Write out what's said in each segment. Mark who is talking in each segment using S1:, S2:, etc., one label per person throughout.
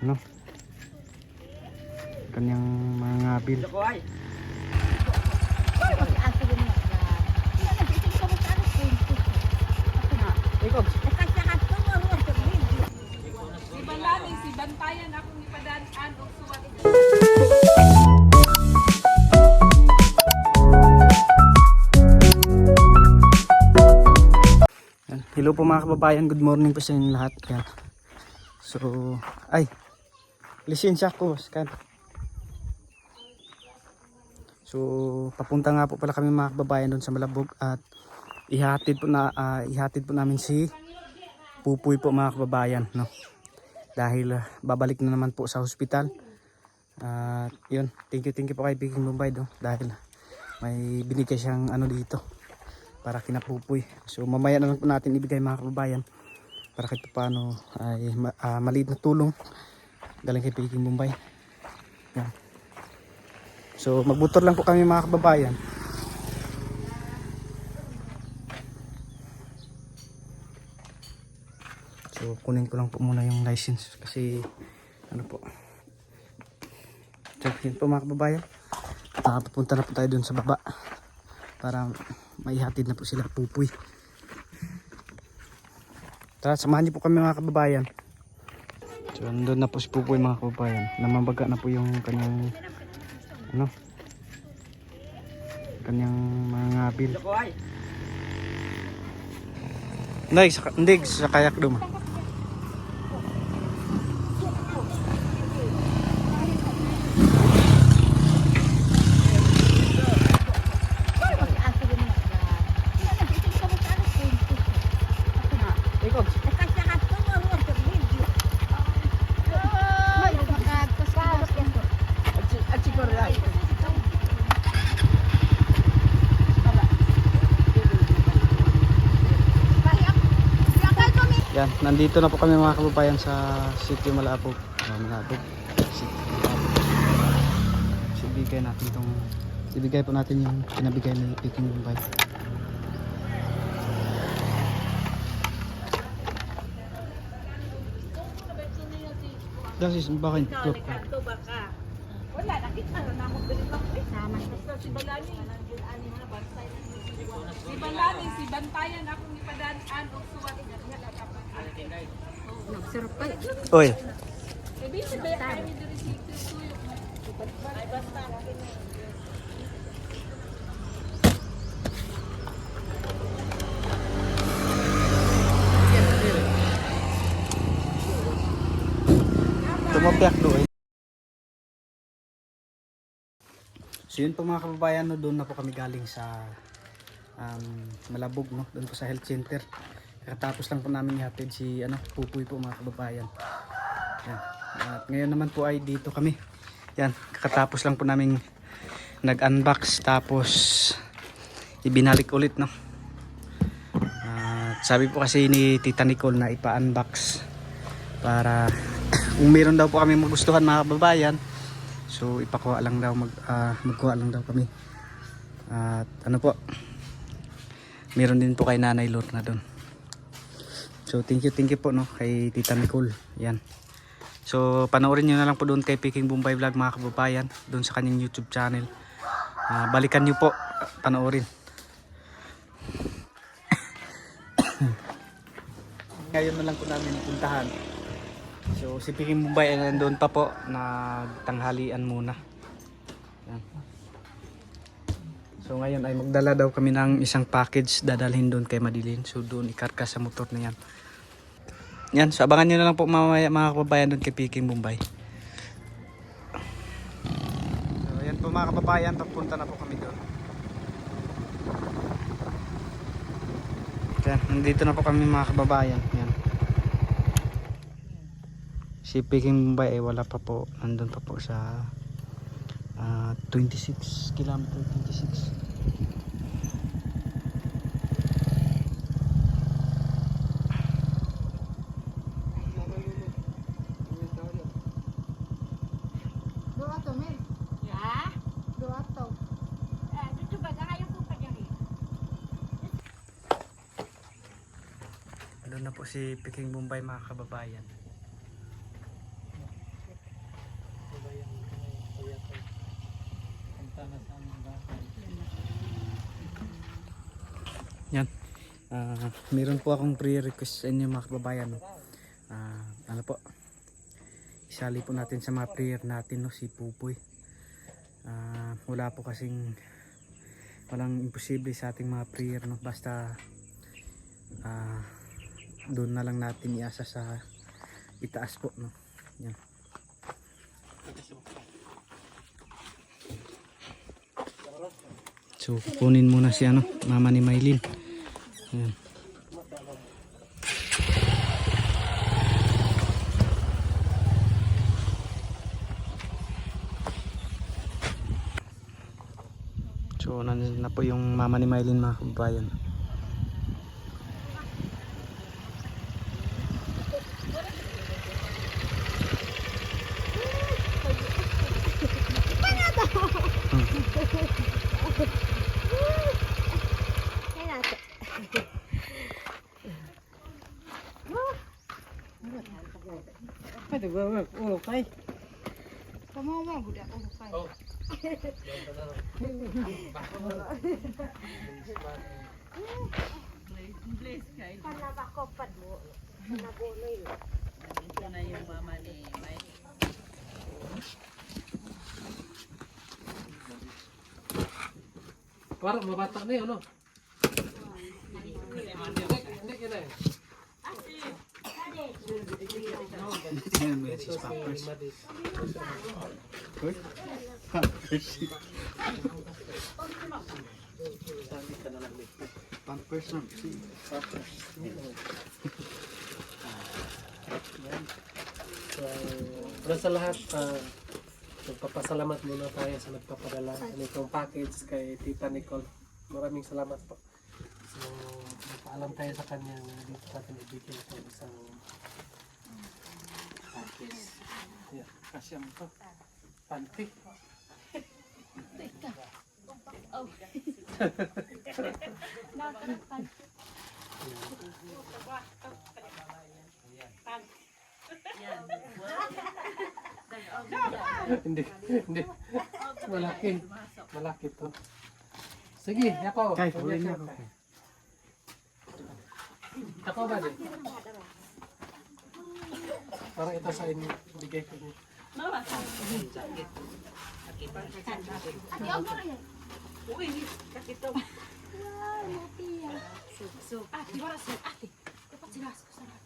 S1: ano, kanyang mga ngabil.
S2: Si bantayan akong ipadaan og suwat.
S1: Hello po mga kababayan, good morning po sa inyo lahat. Yan. So, ay, lisensya ko, scan. So, papunta nga po pala kami mga kababayan doon sa Malabog at ihatid po namin si Pupuy po mga kababayan, no. Dahil babalik na naman po sa hospital. At yun, thank you po kay Peking Bombay do, dahil may binigay siyang ano dito para kina Pupuy. So mamaya na lang po natin ibigay mga kababayan para kahit paano ay maliit na tulong galing kay Peking Bombay. Yan. So magmotor lang po kami mga kababayan. So kunin ko lang po muna yung license kasi ano po. So yun po mga kababayan. Papunta na po tayo dun sa baba para maihatid na po sila Pupuy. Tara, samahan niyo po kami mga kababayan. So andun na po si Pupuy mga kababayan. Namabaga na po yung kanyang ano, kanyang mga ngabil. Hindi, sa kayak duma. Yan, nandito na po kami mga kababayan sa Sitio Malabog. Malabog. Ibigay po natin yung pinabigay ni Peking Bombay. Dasis bakit ito?
S2: Wala nakita na mo diri lang si Balani. Si Balani, si bantayan akong ipadaan og suwat. Nagsarap pa.
S1: Oy.
S2: Maybe si Balani diri si tuyok. Ay basta.
S1: Tumapiak doon. So yun po mga kababayan, no, doon na po kami galing sa Malabog, no, doon po sa health center. Katapos lang po namin ihatid si Pupuy po mga kababayan. Yan. At ngayon naman po ay dito kami. Yan, katapos lang po namin nag-unbox tapos ibinalik ulit, no. Sabi po kasi ni Tita Nicole na ipa-unbox para kung meron daw po kami magustuhan mga kababayan, so ipakuha lang daw, magkuha lang daw kami. At ano po, meron din po kay Nanay Lorna doon. So thank you po, no, kay Tita Nicole. Yan. So panoorin nyo na lang po doon kay Peking Bombay Vlog mga kababayan, doon sa kanyang YouTube channel. Balikan nyo po, panoorin. Ngayon na lang po namin puntahan. So si Peking Bombay ay nandoon pa po, nagtanghalian muna. Yan. So ngayon ay magdala daw kami ng isang package dadalhin doon kay Madeline. So doon ikarkas sa motor na yan. Yan, so abangan nyo na lang po mamaya mga kababayan doon kay Peking Bombay. So yan po mga kababayan, papunta na po kami doon. Yan, nandito na po kami mga kababayan. Yan. Si Peking Bombay ay wala pa po, nandun pa po sa 26 km, 26. Doon na po si Peking Bombay mga kababayan. Yan. Meron po akong pre-request sa inyo mga kababayan. No? Ano po? Isali po natin sa mga prayer natin, no, si Pupoy. Wala po kasing walang imposible sa ating mga prayer, no? Basta doon na lang natin iasa sa itaas po, no? Yan. So kunin muna si ano, mama ni Maylin. Yan. So nandun na po yung mama ni Maylin mga kababayan.
S3: Pwede ba? Ulo kay.
S2: Kamu budak ulukay. Panabakopad mo. Panabuloy.
S4: Ito na yung mama ni Mike.
S3: Parang mabata na yun, no? Hindi ka na yun.
S1: Yan, may sis Pampers. Pampers lang.
S3: So, sa lahat, magpapasalamat muna tayo sa nagpapadala nitong package kay Tita Nicole. Maraming salamat po. So, magpaalam tayo sa kanya na dito natin ibigay itong isang package. Yeah, kasya mo to. Panty. Hindi. Malaki. Malaki to. Sige, ako.
S1: Kay, huli niya ako.
S3: Ako ba din? Para ito sa inyo. Bigay ko niyo.
S4: Uy, kakito.
S2: Ati, wala siya. Ati. Dapat sila sa sana.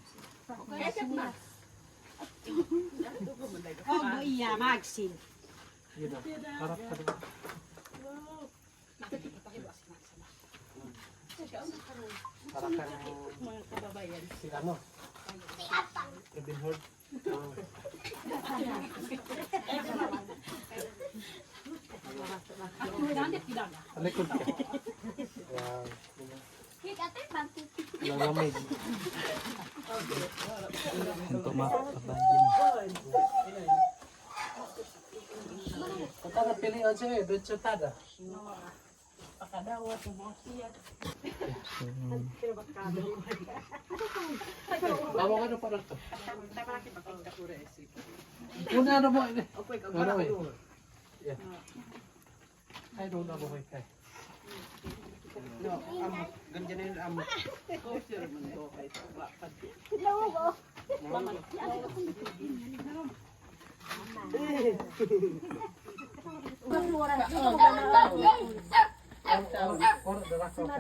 S2: Oh, iya, magsin.
S3: Yun na. Harap ka doon. Para kang
S4: Mga kababayan.
S3: si ano? Robin Hood. Alikod ka. Wow. Lalamig.
S1: Yan po mga kababayan.
S3: Kata na pilihan siya eh. Doon siya tada.
S4: Pakadawat ng mga siya.
S3: Bawa ka na parang to. Una na mo. Ano eh. Yeah. Ay, doon na mo kay kay.
S1: Ganyan na yung amo.
S3: Or darako ka.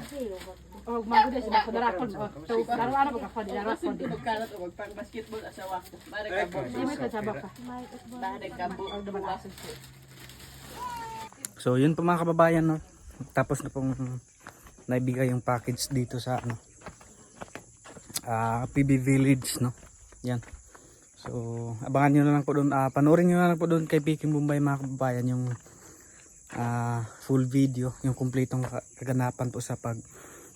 S2: Oh, magudes na ko darakon. So, darawan ko ka darakon.
S4: Magkalat o magpang basketball asawa ko. Bari ka bo.
S2: Hindi ka sabak ka.
S4: Bari ka bo.
S1: So yun po mga kababayan, no. Tapos na pong naibigay yung package dito sa ano, PB Village, no. Yan. So abangan nyo na lang po doon, panoorin nyo na lang po doon kay Peking Bombay mga kababayan yung full video, yung kumpletong kaganapan po sa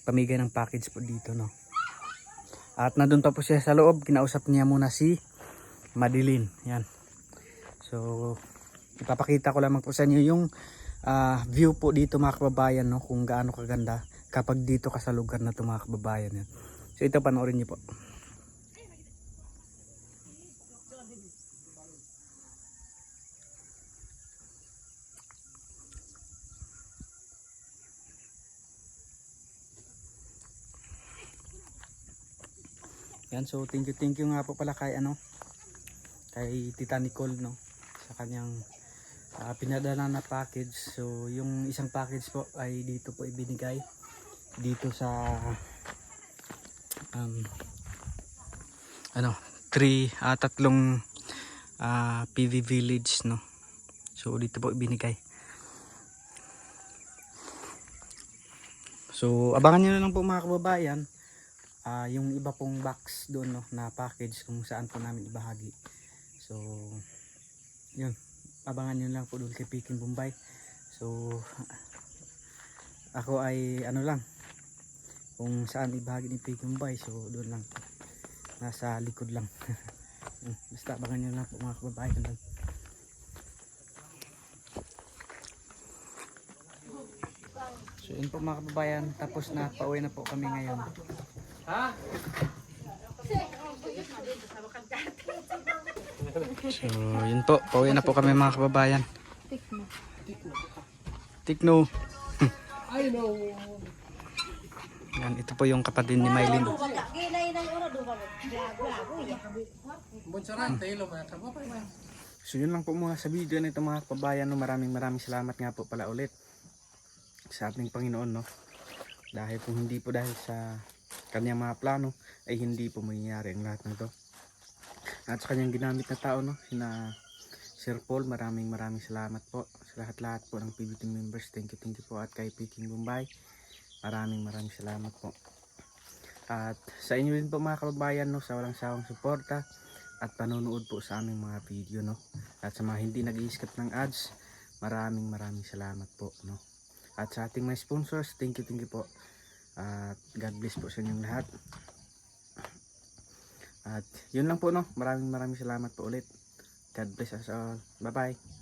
S1: pamigay ng package po dito, no. At nandun pa po siya sa loob, kinausap niya muna si Madeline. Yan. So ipapakita ko lamang po sa inyo yung view po dito mga kababayan, no, kung gaano kaganda kapag dito ka sa lugar na ito mga kababayan. Yan. So ito panoorin niyo po. Yan, so thank you nga po pala kay kay Tita Nicole, no, sa kanyang pinadala na package. So yung isang package po ay dito po ibinigay dito sa tatlong PV village, no. So dito po ibinigay. So abangan nyo na lang po mga kababayan yung iba pong box doon, no, na package kung saan po namin ibahagi. So yun, abangan nyo lang po doon kay Peking Bombay. So ako ay lang, kung saan ibahagi ni Peking Bombay, so doon lang, nasa likod lang. Basta abangan nyo lang po mga kababayan lang. So yun po mga kababayan, tapos na, pauwi na po kami ngayon.
S3: Ha?
S1: So yun po, pauwi na po kami mga kababayan. Tikno.
S3: I know.
S1: Yan, ito po yung kapatid ni Mylene.
S3: Bonsoran, tayo mga kababayan.
S1: So yun lang po muna sa video nito mga kababayan, no. Maraming salamat nga po pala ulit sa ating Panginoon, no. Dahil kung hindi po dahil sa kanyang mga plano ay hindi po mangyayari ang lahat ng to. At sa kanyang ginamit na tao, no, sina Sir Paul, maraming salamat po sa lahat po ng PB team members. Thank you po. At kay Peking Bombay, maraming salamat po. At sa inyo din po mga kababayan, no, sa walang sawang suporta at panonood po sa aming mga video, no. At sa mga hindi nag-i-skip ng ads, maraming salamat po, no. At sa ating mga sponsors, thank you po. At God bless po sa inyong lahat. At yun lang po, no. Maraming salamat po ulit. God bless us all. Bye bye.